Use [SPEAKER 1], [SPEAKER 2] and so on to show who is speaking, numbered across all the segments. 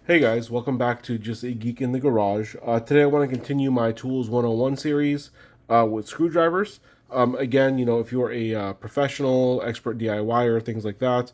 [SPEAKER 1] Hey guys, welcome back to Just a Geek in the Garage. Today I want to continue my Tools 101 series with screwdrivers. Again, if you're a professional, expert DIYer, things like that,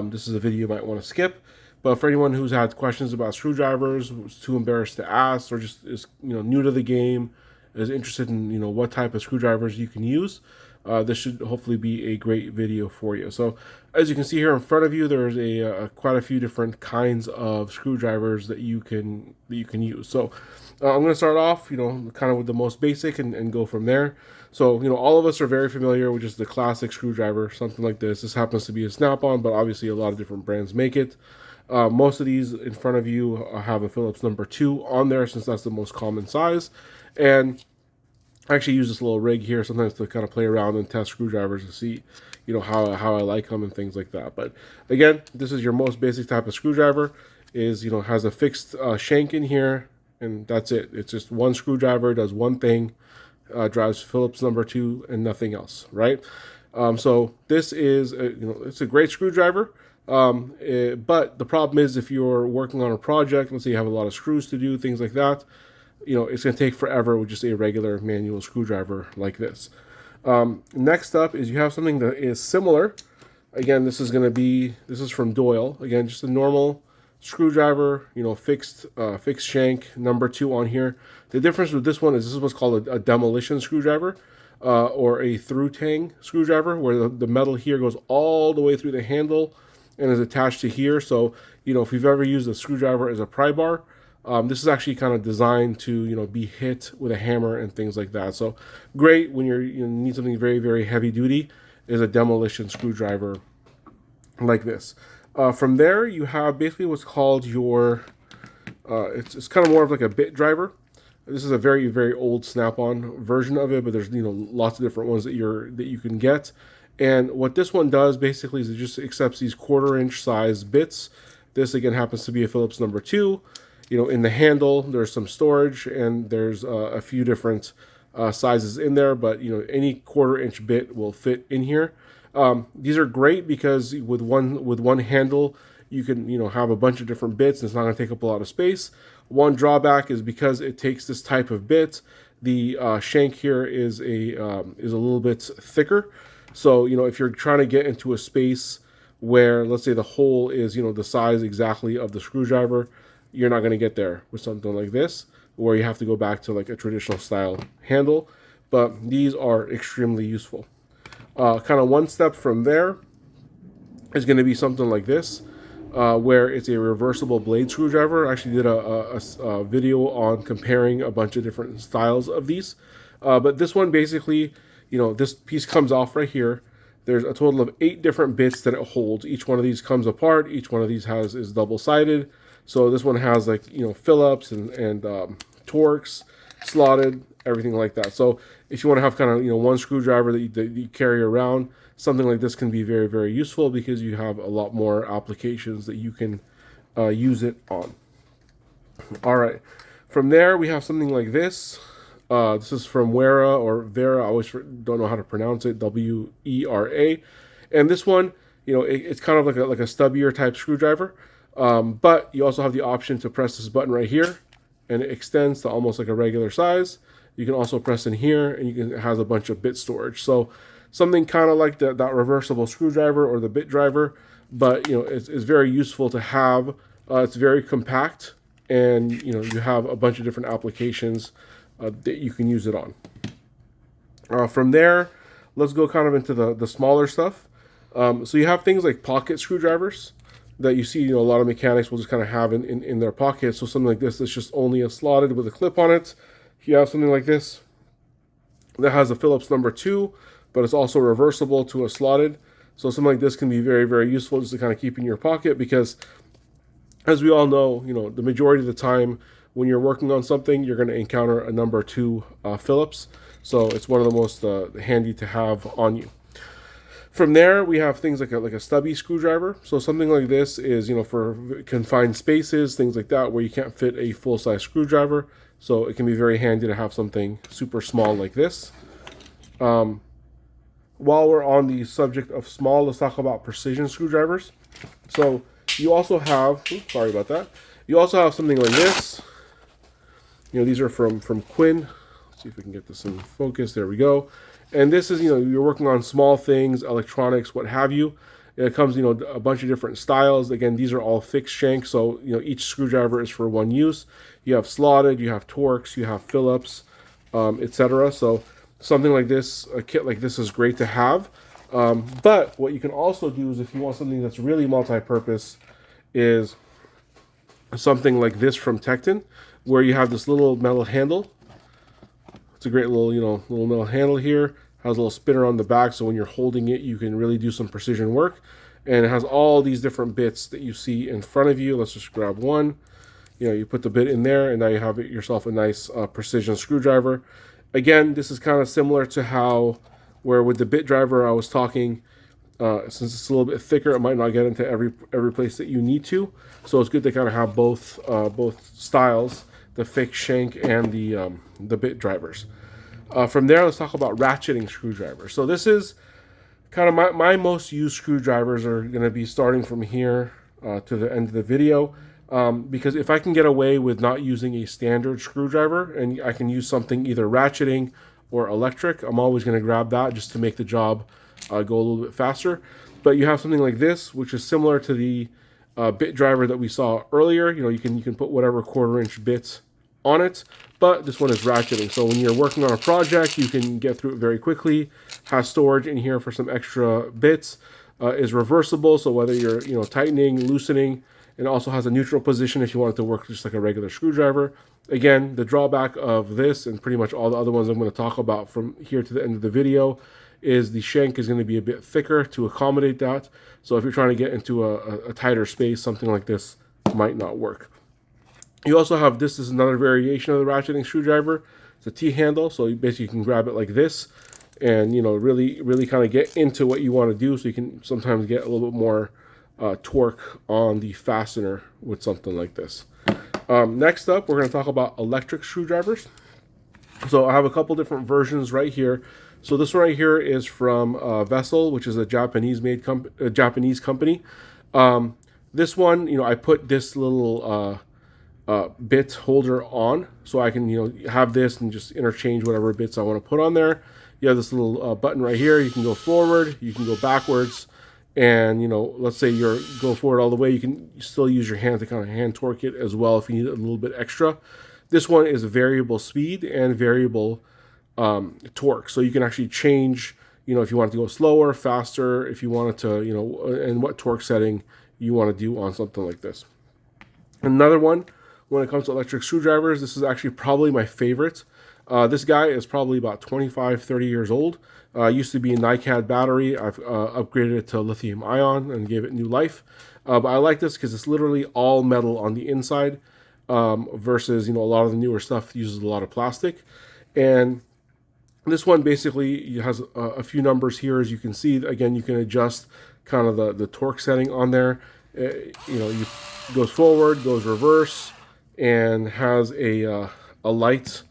[SPEAKER 1] this is a video you might want to skip. But for anyone who's had questions about screwdrivers, was too embarrassed to ask, or just is new to the game, is interested in what type of screwdrivers you can use, this should hopefully be a great video for you. So as you can see here in front of you, there's quite a few different kinds of screwdrivers that you can use. So I'm going to start off, kind of with the most basic and go from there. So, all of us are very familiar with just the classic screwdriver, something like this. This happens to be a Snap-on, but obviously a lot of different brands make it. Most of these in front of you have a Phillips number 2 on there, since that's the most common size. And I actually use this little rig here sometimes to kind of play around and test screwdrivers to see, how I like them and things like that. But again, this is your most basic type of screwdriver. Has a fixed shank in here, and that's it. It's just one screwdriver, does one thing, drives Phillips number 2 and nothing else, right? So this is, it's a great screwdriver. But the problem is, if you're working on a project, let's say you have a lot of screws to do, things like that, it's going to take forever with just a regular manual screwdriver like this. Next up is you have something that is similar. Again, this is from Doyle. Again, just a normal screwdriver, fixed shank, number 2 on here. The difference with this one is this is what's called a demolition screwdriver, or a through tang screwdriver, where the metal here goes all the way through the handle and is attached to here. So, if you've ever used a screwdriver as a pry bar, this is actually kind of designed to, be hit with a hammer and things like that. So great when you need something very, very heavy duty, is a demolition screwdriver like this. From there, you have basically what's called your, it's kind of more of like a bit driver. This is a very, very old Snap-on version of it, but there's, lots of different ones that you can get. And what this one does basically is it just accepts these 1/4-inch size bits. This again happens to be a Phillips number 2. In the handle, there's some storage, and there's a few different sizes in there, but any 1/4-inch bit will fit in here. These are great because with one handle, you can have a bunch of different bits, and it's not going to take up a lot of space. One drawback is because it takes this type of bit, the shank here is a little bit thicker. So if you're trying to get into a space where, let's say, the hole is the size exactly of the screwdriver, you're not going to get there with something like this, where you have to go back to like a traditional style handle. But these are extremely useful. Kind of one step from there is going to be something like this, where it's a reversible blade screwdriver. I actually did a video on comparing a bunch of different styles of these. But this one basically, this piece comes off right here. There's a total of 8 different bits that it holds. Each one of these comes apart. Each one of these is double-sided. So this one has like, Phillips and Torx, slotted, everything like that. So if you want to have kind of, one screwdriver that you carry around, something like this can be very, very useful because you have a lot more applications that you can use it on. All right. From there, we have something like this. This is from Wera or Vera. I always don't know how to pronounce it. Wera. And this one, it's kind of like a stubbier type screwdriver. But you also have the option to press this button right here, and it extends to almost like a regular size. You can also press in here, and it has a bunch of bit storage. So something kind of like that reversible screwdriver or the bit driver, but it's very useful to have. It's very compact, and you have a bunch of different applications that you can use it on. From there, let's go kind of into the smaller stuff. So you have things like pocket screwdrivers that you see, a lot of mechanics will just kind of have in their pockets. So something like this is just only a slotted with a clip on it. You have something like this that has a Phillips number 2, but it's also reversible to a slotted. So something like this can be very, very useful just to kind of keep in your pocket, because as we all know, the majority of the time when you're working on something, you're going to encounter a number 2 Phillips. So it's one of the most handy to have on you. From there, we have things like a stubby screwdriver. So something like this is, for confined spaces, things like that, where you can't fit a full-size screwdriver. So it can be very handy to have something super small like this. While we're on the subject of small, let's talk about precision screwdrivers. So you also have, sorry about that. You also have something like this. You know, these are from Quinn. Let's see if we can get this in focus. There we go. And this is, you know, you're working on small things, electronics, what have you. And it comes, you know, a bunch of different styles. Again, these are all fixed shanks, so, you know, each screwdriver is for one use. You have slotted, you have Torx, you have Phillips, etc. So something like this, a kit like this is great to have. But what you can also do is if you want something that's really multi-purpose is something like this from Tecton, where you have this little metal handle. It's a great little, you know, little metal handle here. Has a little spinner on the back, so when you're holding it, you can really do some precision work. And it has all these different bits that you see in front of you. Let's just grab one. You know, you put the bit in there, and now you have yourself a nice precision screwdriver. Again, this is kind of similar to how, where with the bit driver I was talking, since it's a little bit thicker, it might not get into every place that you need to. So it's good to kind of have both styles, the fixed shank and the bit drivers. From there, let's talk about ratcheting screwdrivers. So this is kind of my most used screwdrivers are going to be starting from here to the end of the video. Because if I can get away with not using a standard screwdriver and I can use something either ratcheting or electric, I'm always going to grab that just to make the job go a little bit faster. But you have something like this, which is similar to the bit driver that we saw earlier. You know, you can put whatever 1/4-inch bits on it, but this one is ratcheting. So when you're working on a project, you can get through it very quickly. Has storage in here for some extra bits. Is reversible, so whether you're, you know, tightening, loosening, and also has a neutral position if you want it to work just like a regular screwdriver. Again, the drawback of this and pretty much all the other ones I'm going to talk about from here to the end of the video is the shank is going to be a bit thicker to accommodate that. So if you're trying to get into a tighter space, something like this might not work. You also have, this is another variation of the ratcheting screwdriver. It's a T-handle, so you basically can grab it like this and, you know, really kind of get into what you want to do, so you can sometimes get a little bit more torque on the fastener with something like this. Next up, we're going to talk about electric screwdrivers. So I have a couple different versions right here. So this one right here is from Vessel, which is a Japanese company. This one, you know, I put this little bit holder on, so I can, you know, have this and just interchange whatever bits I want to put on there. You have this little button right here. You can go forward, you can go backwards, and, you know, let's say you're go forward all the way, you can still use your hand to kind of hand torque it as well if you need a little bit extra. This one is variable speed and variable torque, so you can actually change, you know, if you want it to go slower, faster, if you wanted to, you know, and what torque setting you want to do on something like this. Another one, when it comes to electric screwdrivers, this is actually probably my favorite. This guy is probably about 25, 30 years old. Used to be a NiCad battery. I've upgraded it to lithium ion and gave it new life. But I like this because it's literally all metal on the inside, versus, you know, a lot of the newer stuff uses a lot of plastic. And this one basically has a few numbers here, as you can see. Again, you can adjust kind of the torque setting on there. You know, you goes forward, goes reverse, and has a light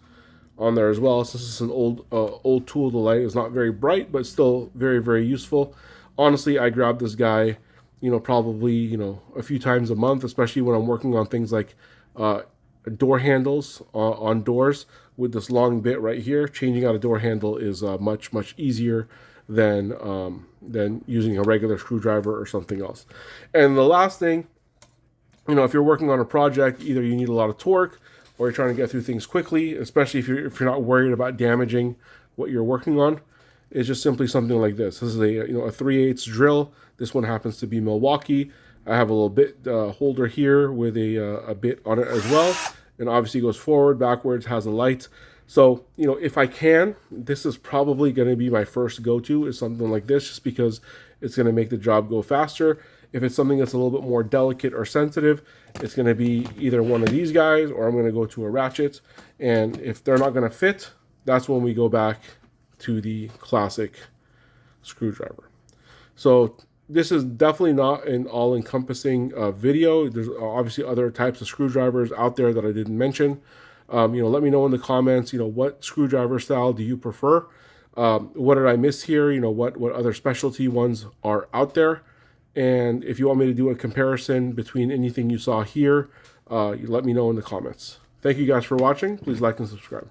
[SPEAKER 1] on there as well. So this is an old tool. The light is not very bright, but still very, very useful. Honestly, I grab this guy, you know, probably, you know, a few times a month, especially when I'm working on things like door handles on doors. With this long bit right here, changing out a door handle is much easier than using a regular screwdriver or something else. And the last thing, you know, if you're working on a project, either you need a lot of torque or you're trying to get through things quickly, especially if you're not worried about damaging what you're working on, is just simply something like this. This is a, you know, a 3/8 drill. This one happens to be Milwaukee. I have a little bit holder here with a bit on it as well, and obviously goes forward, backwards, has a light. So, you know, if I can, this is probably going to be my first go-to, is something like this, just because it's going to make the job go faster. If it's something that's a little bit more delicate or sensitive, it's going to be either one of these guys, or I'm going to go to a ratchet. And if they're not going to fit, that's when we go back to the classic screwdriver. So this is definitely not an all-encompassing video. There's obviously other types of screwdrivers out there that I didn't mention. You know, let me know in the comments, you know, what screwdriver style do you prefer? What did I miss here? You know, what other specialty ones are out there? And if you want me to do a comparison between anything you saw here you let me know in the comments. Thank you guys for watching. Please like and subscribe.